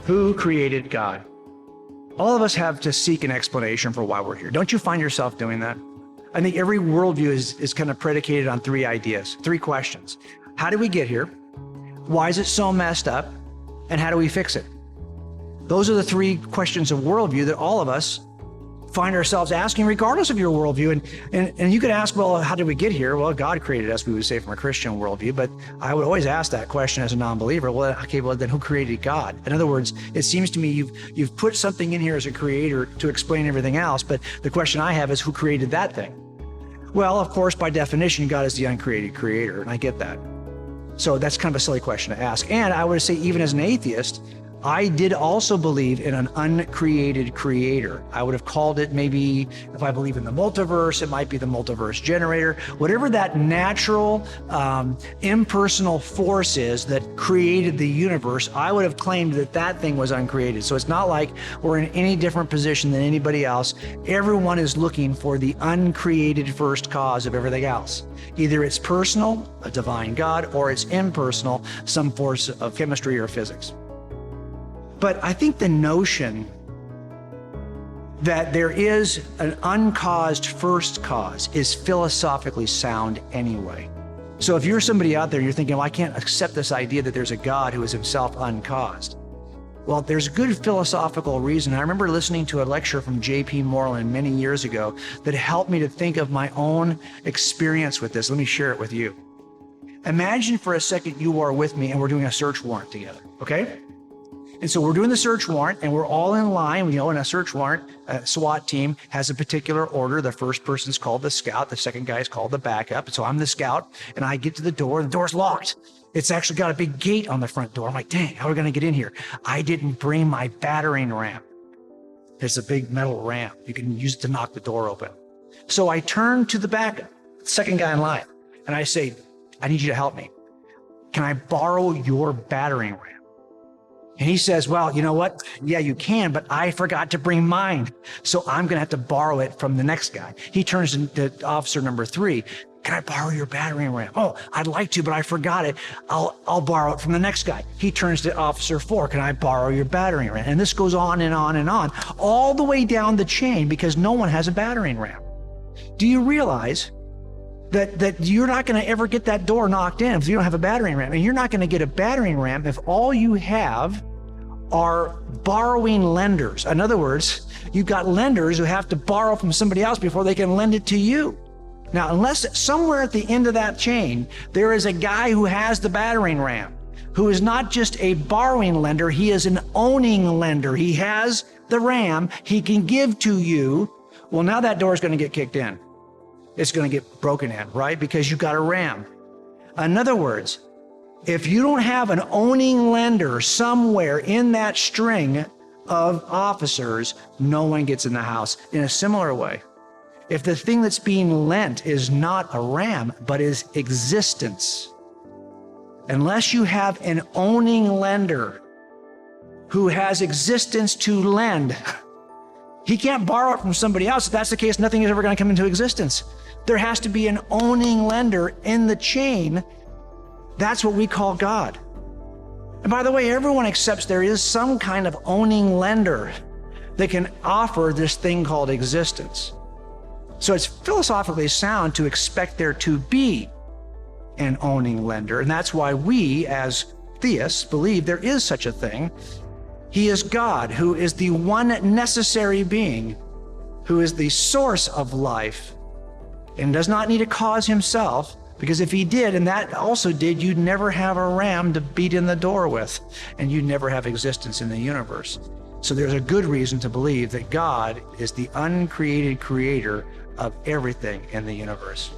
Who created God? All of us have to seek an explanation for why we're here. Don't you find yourself doing that? I think every worldview is kind of predicated on three ideas, three questions. How did we get here? Why is it so messed up? And how do we fix it? Those are the three questions of worldview that all of us find ourselves asking regardless of your worldview. And you could ask, well, how did we get here? Well, God created us, we would say, from a Christian worldview, but I would always ask that question as a non-believer. Well, okay, well, then who created God? In other words, it seems to me you've put something in here as a creator to explain everything else, but the question I have is, who created that thing? Well, of course, by definition, God is the uncreated creator, and I get that. So that's kind of a silly question to ask. And I would say, even as an atheist, I did also believe in an uncreated creator. I would have called it, maybe, if I believe in the multiverse, it might be the multiverse generator. Whatever that natural, impersonal force is that created the universe, I would have claimed that that thing was uncreated. So it's not like we're in any different position than anybody else. Everyone is looking for the uncreated first cause of everything else. Either it's personal, a divine God, or it's impersonal, some force of chemistry or physics. But I think the notion that there is an uncaused first cause is philosophically sound anyway. So if you're somebody out there and you're thinking, well, I can't accept this idea that there's a God who is himself uncaused. Well, there's good philosophical reason. I remember listening to a lecture from J.P. Moreland many years ago that helped me to think of my own experience with this. Let me share it with you. Imagine for a second you are with me and we're doing a search warrant together, okay? And so we're doing the search warrant and we're all in line. You know, in a search warrant, a SWAT team has a particular order. The first person's called the scout. The second guy is called the backup. So I'm the scout and I get to the door. The door's locked. It's actually got a big gate on the front door. I'm like, dang, how are we going to get in here? I didn't bring my battering ram. It's a big metal ram. You can use it to knock the door open. So I turn to the backup, second guy in line, and I say, I need you to help me. Can I borrow your battering ram? And he says, well, you know what? Yeah, you can, but I forgot to bring mine. So I'm going to have to borrow it from the next guy. He turns to officer number 3. Can I borrow your battering ram? Oh, I'd like to, but I forgot it. I'll borrow it from the next guy. He turns to officer 4. Can I borrow your battering ram? And this goes on and on and on, all the way down the chain because no one has a battering ram. Do you realize that you're not going to ever get that door knocked in if you don't have a battering ram? And you're not going to get a battering ram if all you have are borrowing lenders. In other words, you've got lenders who have to borrow from somebody else before they can lend it to you. Now, unless somewhere at the end of that chain, there is a guy who has the battering ram, who is not just a borrowing lender, he is an owning lender. He has the ram he can give to you. Well, now that door is going to get kicked in. It's going to get broken in, right? Because you've got a ram. In other words, if you don't have an owning lender somewhere in that string of officers, no one gets in the house. In a similar way, if the thing that's being lent is not a ram, but is existence, unless you have an owning lender who has existence to lend, he can't borrow it from somebody else. If that's the case, nothing is ever going to come into existence. There has to be an owning lender in the chain. That's what we call God. And by the way, everyone accepts there is some kind of owning lender that can offer this thing called existence. So it's philosophically sound to expect there to be an owning lender. And that's why we, as theists, believe there is such a thing. He is God, who is the one necessary being, who is the source of life, and does not need a cause himself, because if he did, and that also did, you'd never have a ram to beat in the door with, and you'd never have existence in the universe. So there's a good reason to believe that God is the uncreated creator of everything in the universe.